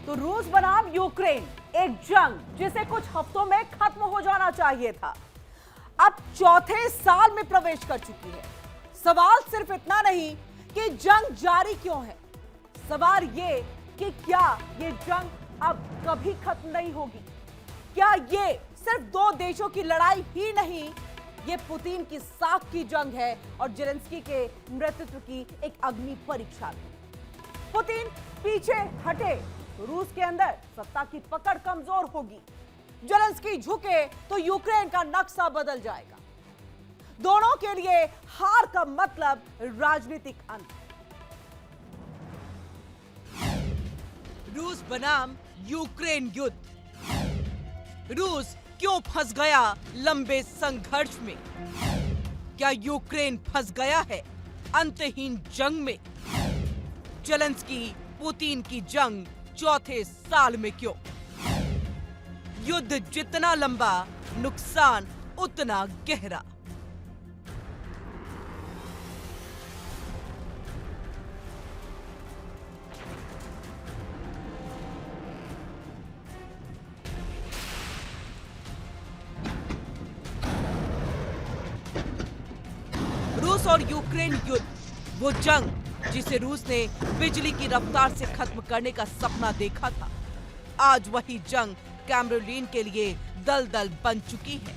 तो रूस बनाम यूक्रेन, एक जंग जिसे कुछ हफ्तों में खत्म हो जाना चाहिए था, अब चौथे साल में प्रवेश कर चुकी है। सवाल सिर्फ इतना नहीं कि जंग जारी क्यों है, सवाल ये कि क्या ये जंग अब कभी खत्म नहीं होगी। क्या ये सिर्फ दो देशों की लड़ाई ही नहीं, ये पुतिन की साख की जंग है और जेलेंस्की के नेतृत्व की एक अग्नि परीक्षा भी। पुतिन पीछे हटे तो रूस के अंदर सत्ता की पकड़ कमजोर होगी, जेलेंस्की झुके तो यूक्रेन का नक्शा बदल जाएगा। दोनों के लिए हार का मतलब राजनीतिक अंत। रूस बनाम यूक्रेन युद्ध। रूस क्यों फंस गया लंबे संघर्ष में? क्या यूक्रेन फंस गया है अंतहीन जंग में? जेलेंस्की पुतिन की जंग चौथे साल में क्यों? युद्ध जितना लंबा, नुकसान उतना गहरा। रूस और यूक्रेन युद्ध, वो जंग जिसे रूस ने बिजली की रफ्तार से खत्म करने का सपना देखा था, आज वही जंग कैमरोलिन के लिए दलदल बन चुकी है।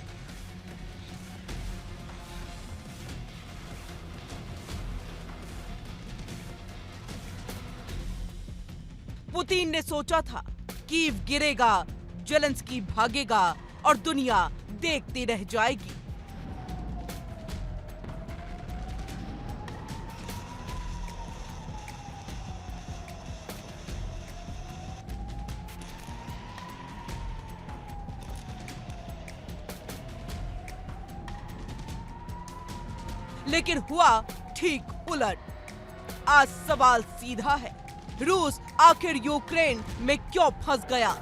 पुतिन ने सोचा था कीव गिरेगा, जेलेंस्की भागेगा और दुनिया देखती रह जाएगी। लेकिन हुआ ठीक उलट। आज सवाल सीधा है, रूस आखिर यूक्रेन में क्यों फंस गया?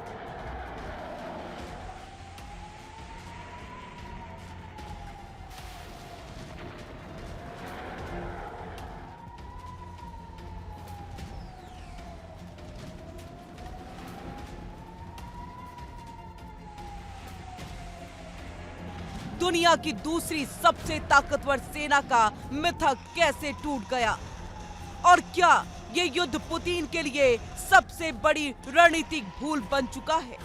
दुनिया की दूसरी सबसे ताकतवर सेना का मिथक कैसे टूट गया? और क्या ये युद्ध पुतिन के लिए सबसे बड़ी रणनीतिक भूल बन चुका है?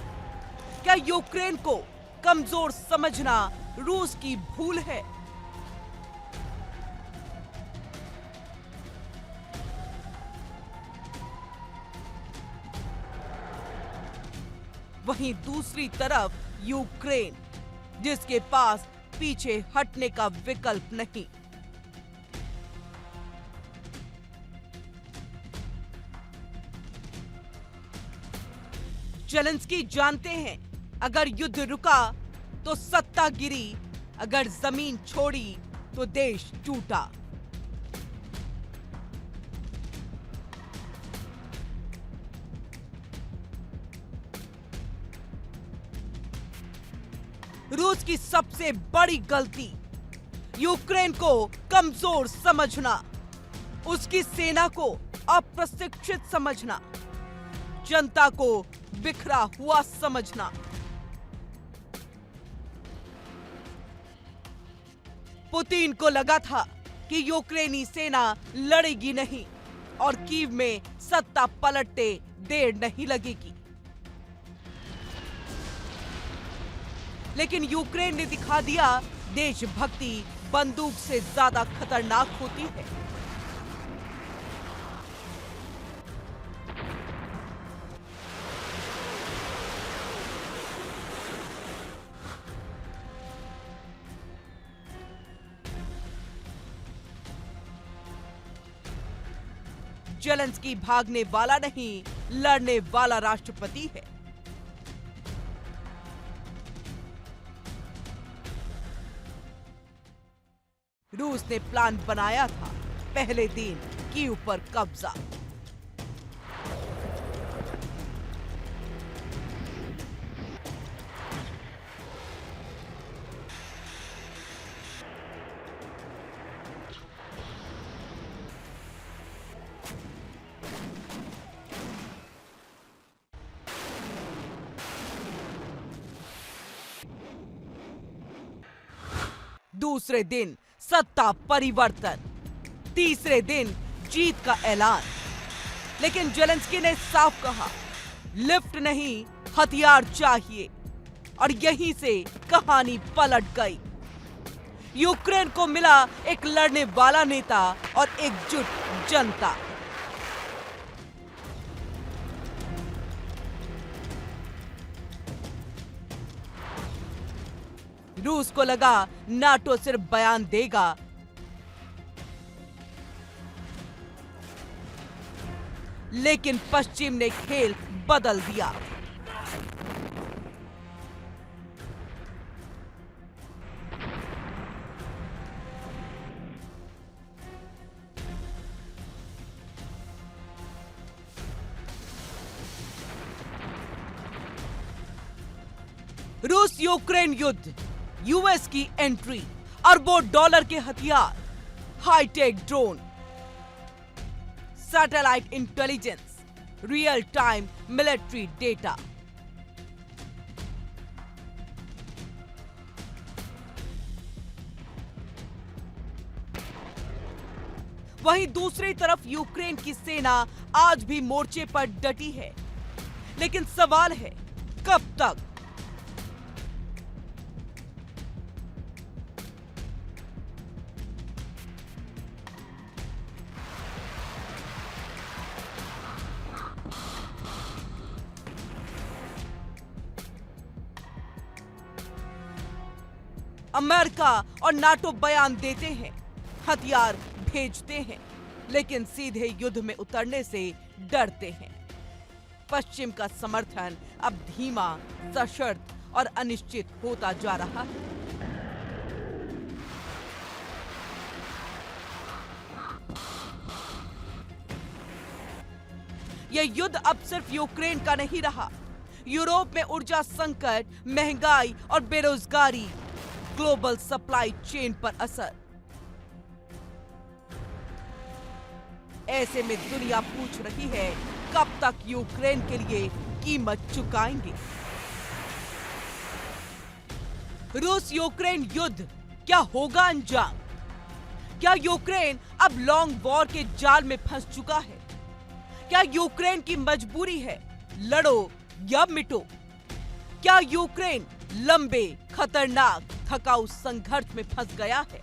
क्या यूक्रेन को कमजोर समझना रूस की भूल है? वहीं दूसरी तरफ यूक्रेन, जिसके पास पीछे हटने का विकल्प नहीं। जेलेंस्की जानते हैं, अगर युद्ध रुका तो सत्ता गिरी, अगर जमीन छोड़ी तो देश टूटा। रूस की सबसे बड़ी गलती, यूक्रेन को कमजोर समझना, उसकी सेना को अप्रशिक्षित समझना, जनता को बिखरा हुआ समझना। पुतिन को लगा था कि यूक्रेनी सेना लड़ेगी नहीं और कीव में सत्ता पलटते देर नहीं लगेगी। लेकिन यूक्रेन ने दिखा दिया, देशभक्ति बंदूक से ज्यादा खतरनाक होती है। जेलेंस्की भागने वाला नहीं, लड़ने वाला राष्ट्रपति है। रूस ने प्लान बनाया था, पहले दिन कीव पर कब्जा। दूसरे दिन सत्ता परिवर्तन, तीसरे दिन जीत का ऐलान। लेकिन जेलेंस्की ने साफ कहा, लिफ्ट नहीं हथियार चाहिए, और यहीं से कहानी पलट गई। यूक्रेन को मिला एक लड़ने वाला नेता और एकजुट जनता। रूस को लगा नाटो सिर्फ बयान देगा, लेकिन पश्चिम ने खेल बदल दिया। रूस यूक्रेन युद्ध, यूएस की एंट्री, अरबों डॉलर के हथियार, high tech drone, satellite intelligence, real time military data. वहीं दूसरी तरफ यूक्रेन की सेना आज भी मोर्चे पर डटी है, लेकिन सवाल है कब तक? अमेरिका और नाटो बयान देते हैं, हथियार भेजते हैं, लेकिन सीधे युद्ध में उतरने से डरते हैं। पश्चिम का समर्थन अब धीमा, सशर्त और अनिश्चित होता जा रहा है। यह युद्ध अब सिर्फ यूक्रेन का नहीं रहा। यूरोप में ऊर्जा संकट, महंगाई और बेरोजगारी, ग्लोबल सप्लाई चेन पर असर। ऐसे में दुनिया पूछ रही है, कब तक यूक्रेन के लिए कीमत चुकाएंगे? रूस यूक्रेन युद्ध क्या होगा अंजाम? क्या यूक्रेन अब लॉन्ग वॉर के जाल में फंस चुका है? क्या यूक्रेन की मजबूरी है, लड़ो या मिटो? क्या यूक्रेन लंबे, खतरनाक, थकाऊ संघर्ष में फंस गया है?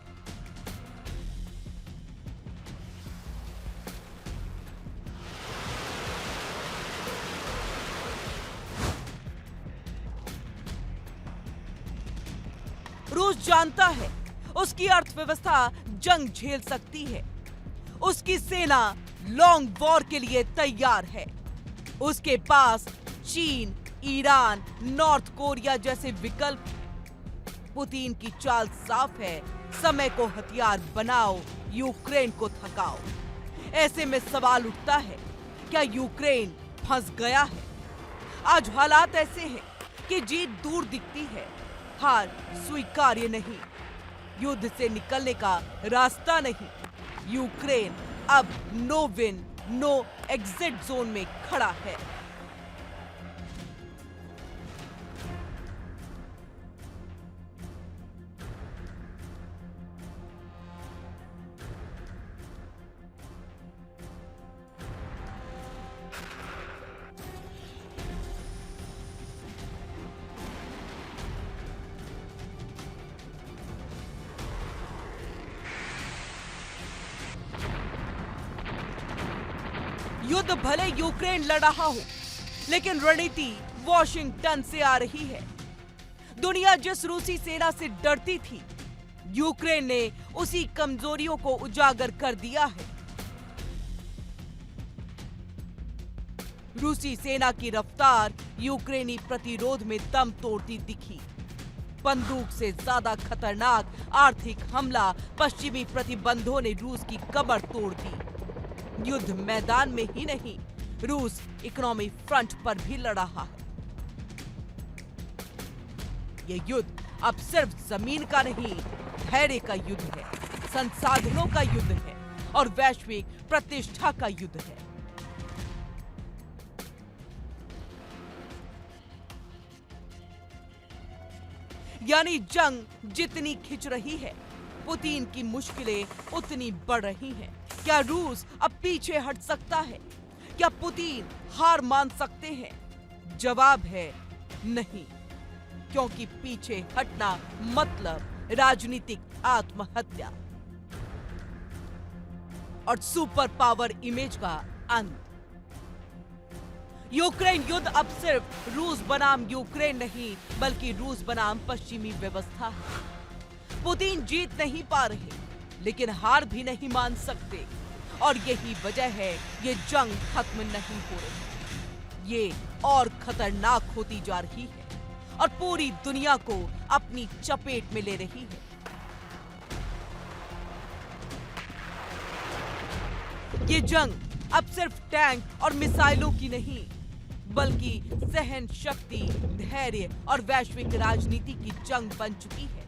रूस जानता है उसकी अर्थव्यवस्था जंग झेल सकती है, उसकी सेना लॉन्ग वॉर के लिए तैयार है। उसके पास चीन, ईरान, नॉर्थ कोरिया जैसे विकल्प हैं। पुतिन की चाल साफ है, समय को हथियार बनाओ, यूक्रेन को थकाओ। ऐसे में सवाल उठता है, क्या यूक्रेन फंस गया है? आज हालात ऐसे हैं कि जीत दूर दिखती है, हार स्वीकार्य नहीं, युद्ध से निकलने का रास्ता नहीं। यूक्रेन अब no win, no exit zone में खड़ा है। युद्ध भले यूक्रेन लड़ रहा हो, लेकिन रणनीति वॉशिंगटन से आ रही है। दुनिया जिस रूसी सेना से डरती थी, यूक्रेन ने उसी कमजोरियों को उजागर कर दिया है। रूसी सेना की रफ्तार यूक्रेनी प्रतिरोध में दम तोड़ती दिखी। बंदूक से ज्यादा खतरनाक आर्थिक हमला, पश्चिमी प्रतिबंधों ने रूस की कमर तोड़ दी। युद्ध मैदान में ही नहीं, रूस इकोनॉमी फ्रंट पर भी लड़ रहा है। यह युद्ध अब सिर्फ जमीन का नहीं, धैर्य का युद्ध है, संसाधनों का युद्ध है और वैश्विक प्रतिष्ठा का युद्ध है। यानी जंग जितनी खिंच रही है, पुतिन की मुश्किलें उतनी बढ़ रही हैं। क्या रूस अब पीछे हट सकता है? क्या पुतिन हार मान सकते हैं? जवाब है नहीं, क्योंकि पीछे हटना मतलब राजनीतिक आत्महत्या और सुपर पावर इमेज का अंत। यूक्रेन युद्ध अब सिर्फ रूस बनाम यूक्रेन नहीं, बल्कि रूस बनाम पश्चिमी व्यवस्था है। पुतिन जीत नहीं पा रहे, लेकिन हार भी नहीं मान सकते, और यही वजह है ये जंग खत्म नहीं हो रही। ये और खतरनाक होती जा रही है और पूरी दुनिया को अपनी चपेट में ले रही है। ये जंग अब सिर्फ टैंक और मिसाइलों की नहीं, बल्कि सहन शक्ति, धैर्य और वैश्विक राजनीति की जंग बन चुकी है।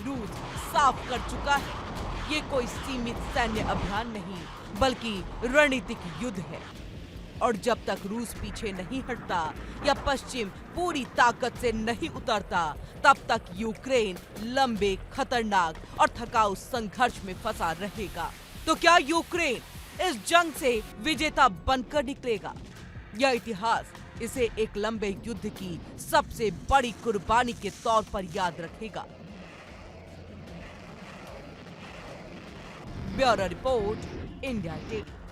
रूस साफ कर चुका है, ये कोई सीमित सैन्य अभियान नहीं, बल्कि रणनीतिक युद्ध है। और जब तक रूस पीछे नहीं हटता या पश्चिम पूरी ताकत से नहीं उतरता, तब तक यूक्रेन लंबे, खतरनाक और थकाऊ संघर्ष में फंसा रहेगा। तो क्या यूक्रेन इस जंग से विजेता बनकर निकलेगा, या इतिहास इसे एक लंबे युद्ध की सबसे बड़ी कुर्बानी के तौर पर याद रखेगा? Bureau report, India today.